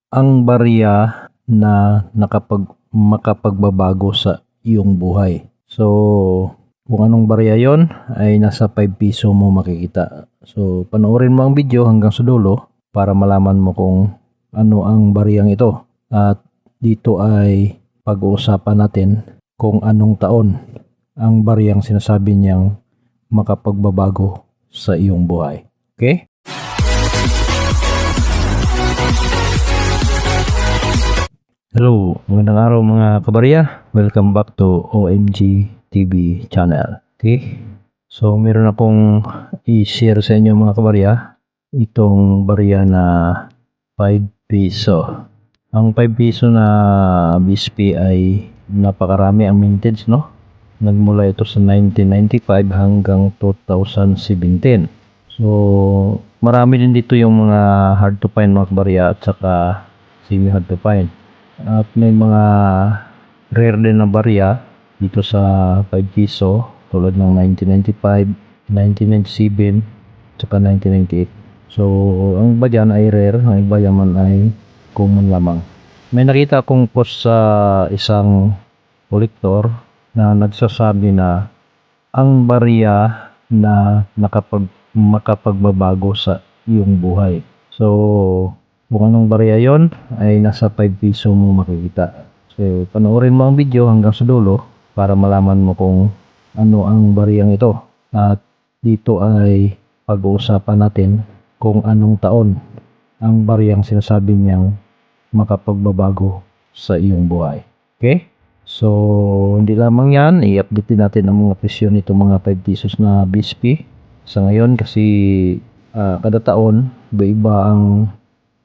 ang barya na makapagbabago sa iyong buhay. So, kung anong barya yon ay nasa 5 piso mo makikita. So, panoorin mo ang video hanggang sa dulo para malaman mo kung ano ang bariyang ito. At dito ay pag-uusapan natin kung anong taon ang bariyang sinasabi niyang makapagbabago sa iyong buhay. Okay? Hello, magandang araw mga kabarya. Welcome back to OMG TV channel. Okay? So, meron akong i-share sa inyo mga kabarya itong barya na 5 piso. Ang 5 piso na BSP ay napakarami ang mintage, no? Nagmula ito sa 1995 hanggang 2017. So, marami din dito yung mga hard to find mga kabarya at saka semi hard to find. At may mga rare din na barya dito sa 5 piso tulad ng 1995, 1997, saka 1998. So, ang iba dyan ay rare, ang iba yaman ay common lamang. May nakita akong post sa isang kolektor na nagsasabi na ang barya na makapagbabago sa iyong buhay. So, kung anong barya yon ay nasa 5 piso mo makikita. So, panoorin mo ang video hanggang sa dulo para malaman mo kung ano ang bariyang ito. At dito ay pag-uusapan natin kung anong taon ang bariyang sinasabi niyang makapagbabago sa iyong buhay. Okay? So, hindi lamang yan, i-update din natin ang mga presyo nito mga 5 pesos na BSP. Sa ngayon kasi kada taon, iba-iba ang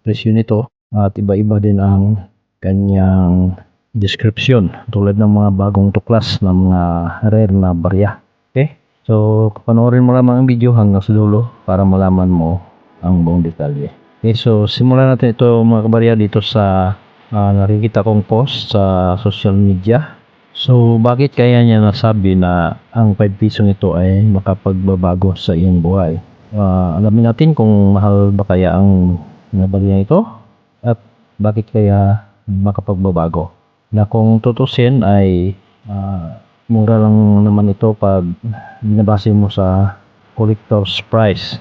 presyo nito at iba-iba din ang kanyang description tulad ng mga bagong tuklas ng mga rare na barya. Okay? So, panoorin mo lamang ang video hanggang sa dulo para malaman mo ang buong detalye. Okay, so simulan natin ito mga kabarya dito sa nakikita kong post sa social media. So, bakit kaya niya nasabi na ang 5 pisong ito ay makapagbabago sa iyong buhay? Alamin natin kung mahal ba kaya ang barya ito at bakit kaya makapagbabago. Na kung tutusin ay mura lang naman ito pag binabase mo sa collector's price.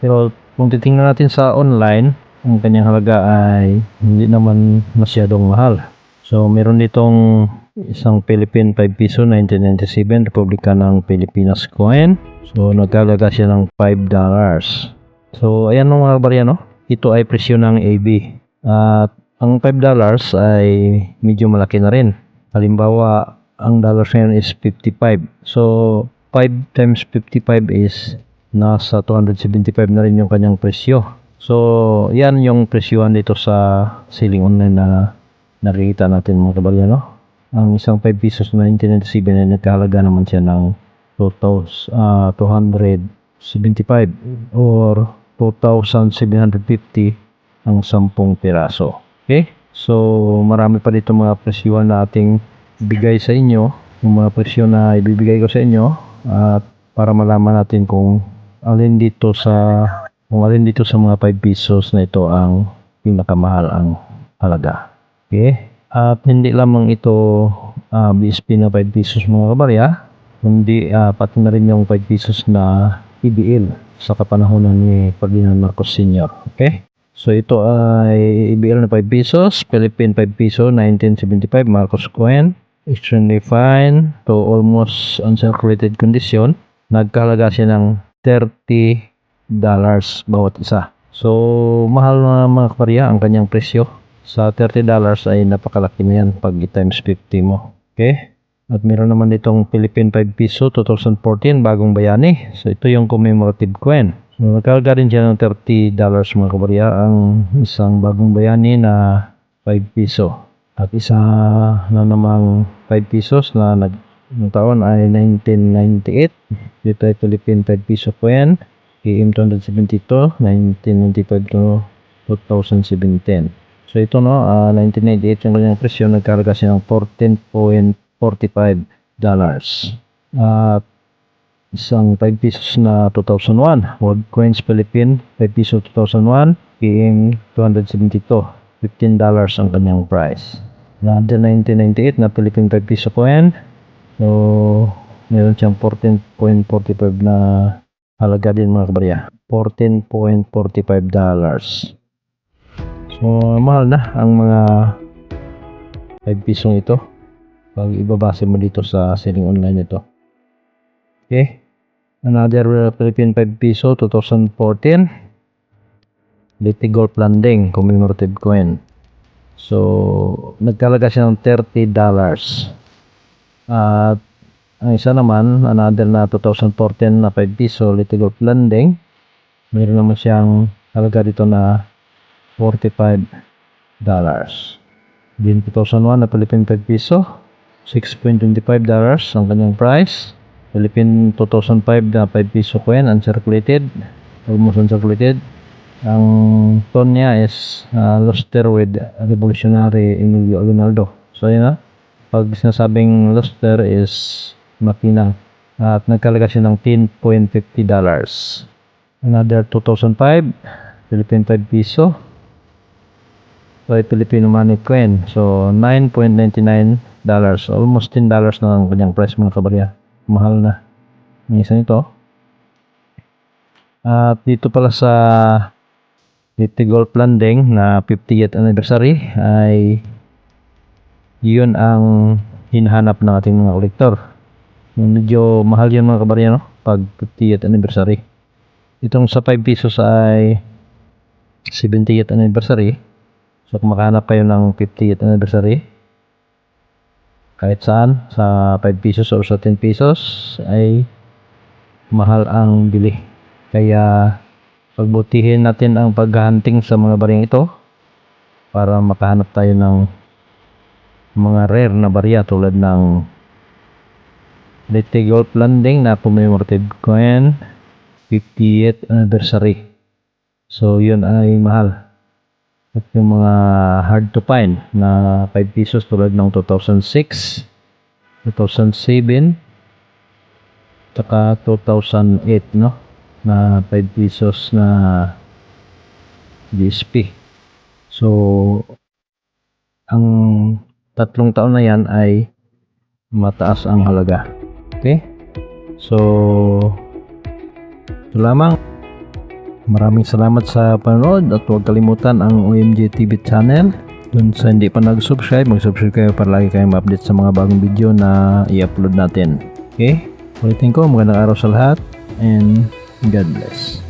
Pero kung titingnan natin sa online, ang kanyang halaga ay hindi naman masyadong mahal. So, meron ditong isang Philippine 5 piso 1997 Republika ng Pilipinas coin. So, nagkalaga siya ng $5. So, ayan mga barya, no? Ito ay presyo ng AB. At ang $5 ay medyo malaki na rin. Halimbawa, ang dollars ngayon is 55. So, 5 times 55 is nasa 275 na rin yung kanyang presyo. So, yan yung presyohan dito sa selling online na nakikita natin mga kabarya, no? Ang isang 5 pesos na 1997 ay nagkahalaga naman siya ng 275 or 2,750 ang 10 piraso. Okay? So, marami pa dito mga presyo na ating bigay sa inyo. Yung mga presyo na ibibigay ko sa inyo at para malaman natin kung alin dito sa mga 5 pesos na ito ang pinakamahal ang halaga. Okay? At hindi lamang ito BSP na 5 pesos mga kabarya, kundi pati na rin yung 5 pesos na EBL sa kapanahonan ni Ferdinand Marcos Sr. Okay? So ito ay EBL na 5 pesos, Philippine 5 peso 1975 Marcos coin, extremely fine to almost uncirculated condition. Nagkahalaga siya ng $30 bawat isa. So mahal na mga kabarya ang kanyang presyo. Sa $30 ay napakalaki na yan pag i-times 50 mo. Okay? At meron naman ditong Philippine 5 piso 2014 bagong bayani. So ito yung commemorative coin. So nagkahalaga rin siya ng $30 mga kabarya ang isang bagong bayani na 5 piso. At isa na namang 5 pesos na ng taon ay 1998. Dito ay Philippine 5 piso coin. PM 272, 1995 to 2017. So ito no, 1998 yung kanyang presyo, nagkahalaga siya ng $14.45. At isang 5 pesos na 2001, World Coins Philippine 5 peso 2001, PM 272. $15 ang kanyang price. Another 1998 na Philippine 5 piso coin. So, meron siyang 14.45 na halaga din mga kabarya. $14.45. So, mahal na ang mga 5 pisong ito. Pag ibabase mo dito sa selling online ito. Okay. Another Philippine 5 piso 2014. Liti Gold Landing commemorative coin. So, nagkalaga siya ng $30. At ang isa naman, another na 2014 na 5 piso Liti Gold Landing. Meron naman siyang halaga dito na $45. Din 2001 na Philippine 5 piso, $6.25 ang kanyang price. Philippine 2005 na 5 piso coin, uncirculated, almost uncirculated. Ang tone niya is luster with Revolutionary Emilio Aguinaldo. So yun na, pag sinasabing luster is makina. At nagkalaga siya ng $10.50. Another 2005 Philippine 5 piso. So Filipino money coin. So $9.99. Almost $10 na ang kanyang price mga kabarya. Mahal na. Ang isa nito. At dito pala sa Liti Gold Landing na 50th anniversary ay yun ang hinahanap ng ating mga kolektor. Medyo mahal yun mga kabarya, no? Pag 50th anniversary. Itong sa 5 pesos ay 70th anniversary. So kung makahanap kayo ng 50th anniversary kahit saan sa 5 pesos o sa 10 pesos ay mahal ang bili. Kaya pagbutihin natin ang paghahunting sa mga bariyang ito para makahanap tayo ng mga rare na barya tulad ng Liti Gold Landing na commemorative coin 50th anniversary. So yun ay mahal. At yung mga hard to find na 5 pesos tulad ng 2006, 2007, saka 2008, no? Na 5 pesos na GSP. So, ang tatlong taon na yan ay mataas ang halaga. Okay? So, ito lamang. Maraming salamat sa panonood at huwag kalimutan ang OMG TV channel. Dun sa hindi pa nag-subscribe, mag-subscribe kayo para lagi kayong ma-update sa mga bagong video na i-upload natin. Okay? Ulitin ko, magandang araw sa lahat and God bless.